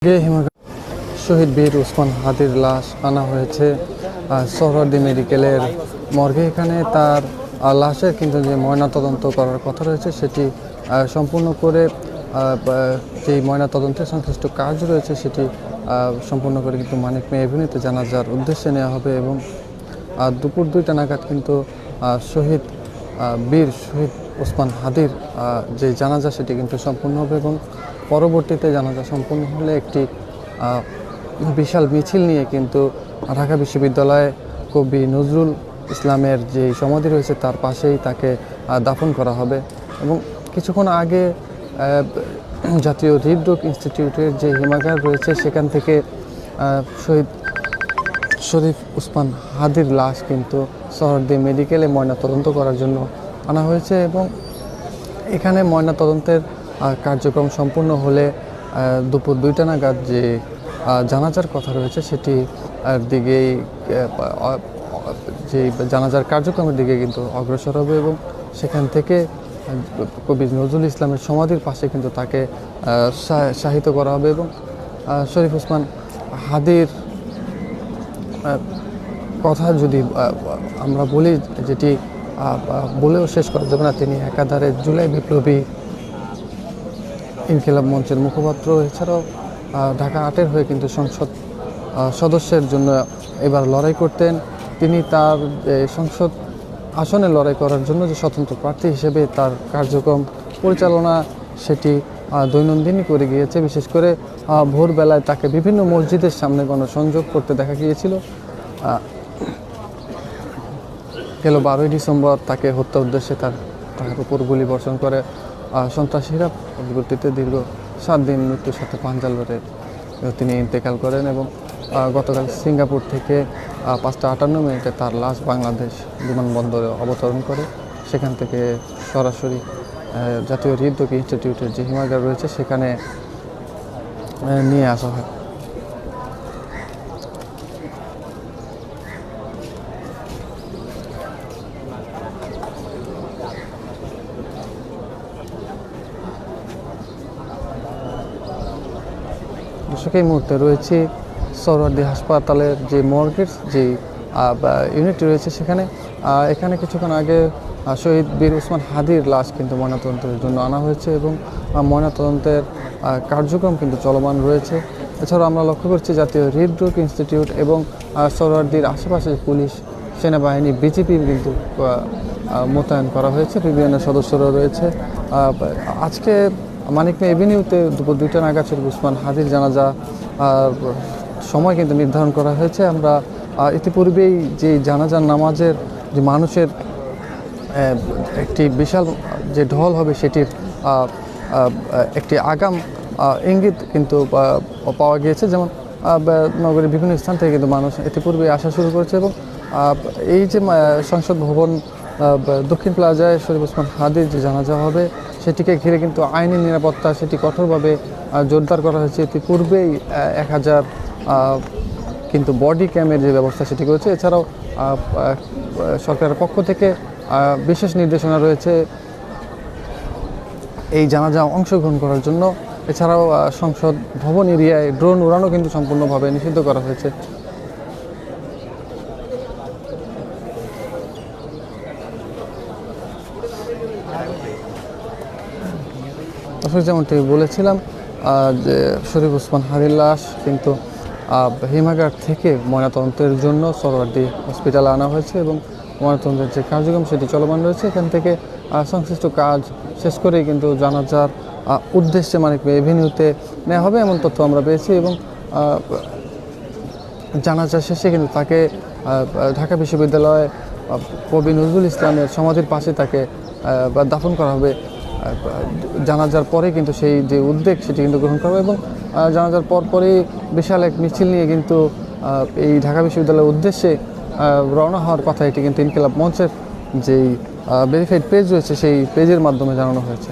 শহীদ বীর ওসমান হাদির লাশ আনা হয়েছে সোহরাওয়ার্দী মেডিকেলের মর্গে। এখানে তার লাশের কিন্তু যে ময়নাতদন্ত করার কথা রয়েছে সেটি সম্পূর্ণ করে যেই ময়নাতদন্তের সংশ্লিষ্ট কাজ রয়েছে সেটি সম্পূর্ণ করে কিন্তু মানিক মে এভিনিউতে জানাজার উদ্দেশ্যে নেওয়া হবে এবং দুপুর 2টা নাগাদ কিন্তু শহীদ ওসমান হাদির যে জানাজা সেটি কিন্তু সম্পূর্ণ হবে এবং পরবর্তীতে জানাজা সম্পূর্ণ হলে একটি বিশাল মিছিল নিয়ে কিন্তু ঢাকা বিশ্ববিদ্যালয়ে কবি নজরুল ইসলামের যে সমাধি রয়েছে তার পাশেই তাকে দাফন করা হবে। এবং কিছুক্ষণ আগে জাতীয় হৃদরোগ ইনস্টিটিউটের যে হিমাগার রয়েছে সেখান থেকে শহীদ শরীফ ওসমান হাদির লাশ কিন্তু সোহরাওয়ার্দী মেডিকেলে ময়নাতদন্ত করার জন্য আনা হয়েছে এবং এখানে ময়নাতদন্তের কার্যক্রম সম্পূর্ণ হলে দুপুর 2টা নাগাদ যে জানাজার কথা রয়েছে সেটি দিকেই যে জানাজার কার্যক্রমের দিকে কিন্তু অগ্রসর হবে এবং সেখান থেকে কবি নজরুল ইসলামের সমাধির পাশে কিন্তু তাকে শাহিত করা হবে এবং শরীফ ওসমান হাদির কথা যদি আমরা বলি, যেটি বলেও শেষ করা যাবে না, তিনি একাধারে জুলাই বিপ্লবী ইনকিলাব মঞ্চের মুখপাত্র, এছাড়াও ঢাকা 8-এর হয়ে কিন্তু সংসদ সদস্যের জন্য এবার লড়াই করতেন। তিনি তার সংসদ আসনে লড়াই করার জন্য যে স্বতন্ত্র প্রার্থী হিসেবে তার কার্যক্রম পরিচালনা সেটি দৈনন্দিনই করে গিয়েছে। বিশেষ করে ভোরবেলায় তাকে বিভিন্ন মসজিদের সামনে গণসংযোগ করতে দেখা গিয়েছিল। গেল 12ই ডিসেম্বর তাকে হত্যা উদ্দেশ্যে তার উপর গুলি বর্ষণ করে সন্ত্রাসীরা। পরবর্তীতে দীর্ঘ 7 দিন মৃত্যুর সাথে পাঞ্জা লড়ে তিনি ইন্তেকাল করেন এবং গতকাল সিঙ্গাপুর থেকে 5টা 58 তার লাশ বাংলাদেশ বিমানবন্দরে অবতরণ করে। সেখান থেকে সরাসরি জাতীয় হৃদরোগ ইনস্টিটিউটের যে হিমাগার রয়েছে সেখানে নিয়ে আসা হয়। দর্শক, এই মুহূর্তে রয়েছে সোহরাওয়ার্দী হাসপাতালের যে মর্গের যে ইউনিট রয়েছে সেখানে। এখানে কিছুক্ষণ আগে শহীদ বীর ওসমান হাদির লাশ কিন্তু ময়নাতদন্তের জন্য আনা হয়েছে এবং ময়নাতদন্তের কার্যক্রম কিন্তু চলমান রয়েছে। এছাড়াও আমরা লক্ষ্য করছি জাতীয় হৃদরোগ ইনস্টিটিউট এবং সোহরাওয়ার্দীর আশেপাশে পুলিশ, সেনাবাহিনী, বিজেপি কিন্তু মোতায়েন করা হয়েছে, পিবিএনের সদস্যরা রয়েছে। আজকে মানিক মে এভিনিউতে দুপুর 2টা নাগাদ শরীফ ওসমান হাদির জানাজা সময় কিন্তু নির্ধারণ করা হয়েছে। আমরা ইতিপূর্বেই যে জানাজার নামাজের যে মানুষের একটি বিশাল যে ঢল হবে সেটির একটি আগাম ইঙ্গিত কিন্তু পাওয়া গিয়েছে। যেমন নগরের বিভিন্ন স্থান থেকে কিন্তু মানুষ ইতিপূর্বেই আসা শুরু করেছে এবং এই যে সংসদ ভবন দক্ষিণ প্লাজায় শরীফ ওসমান হাদির যে জানাজা হবে সেটিকে ঘিরে কিন্তু আইনি নিরাপত্তা সেটি কঠোরভাবে জোরদার করা হয়েছে। ইতিপূর্বেই 1000 কিন্তু বডি ক্যামের যে ব্যবস্থা সেটি করেছে। এছাড়াও সরকারের পক্ষ থেকে বিশেষ নির্দেশনা রয়েছে এই জানাজা অংশগ্রহণ করার জন্য। এছাড়াও সংসদ ভবন এরিয়ায় ড্রোন উড়ানো কিন্তু সম্পূর্ণভাবে নিষিদ্ধ করা হয়েছে। আসলে যেমনটি বলেছিলাম যে শরীফ ওসমান হাদির লাশ কিন্তু হিমাগার থেকে ময়নাতদন্তের জন্য সোহরাওয়ার্দী হসপিটালে আনা হয়েছে এবং ময়নাতদন্তের যে কার্যক্রম সেটি চলমান রয়েছে। এখান থেকে সংশ্লিষ্ট কাজ শেষ করেই কিন্তু জানাজার উদ্দেশ্যে মানিক মে এভিনিউতে নেওয়া হবে এমন তথ্য আমরা পেয়েছি এবং জানাজা শেষে কিন্তু তাকে ঢাকা বিশ্ববিদ্যালয়ে কবি নজরুল ইসলামের সমাধির পাশে তাকে দাফন করা হবে। জানাজার পরে কিন্তু সেই যে উদ্যোগ সেটি কিন্তু গ্রহণ করা হবে এবং জানাজার পরপরই বিশাল এক মিছিল নিয়ে কিন্তু এই ঢাকা বিশ্ববিদ্যালয়ের উদ্দেশ্যে রওনা হওয়ার কথা এটি কিন্তু ইনকিলাব মঞ্চের যেই ভেরিফাইড পেজ রয়েছে সেই পেজের মাধ্যমে জানানো হয়েছে।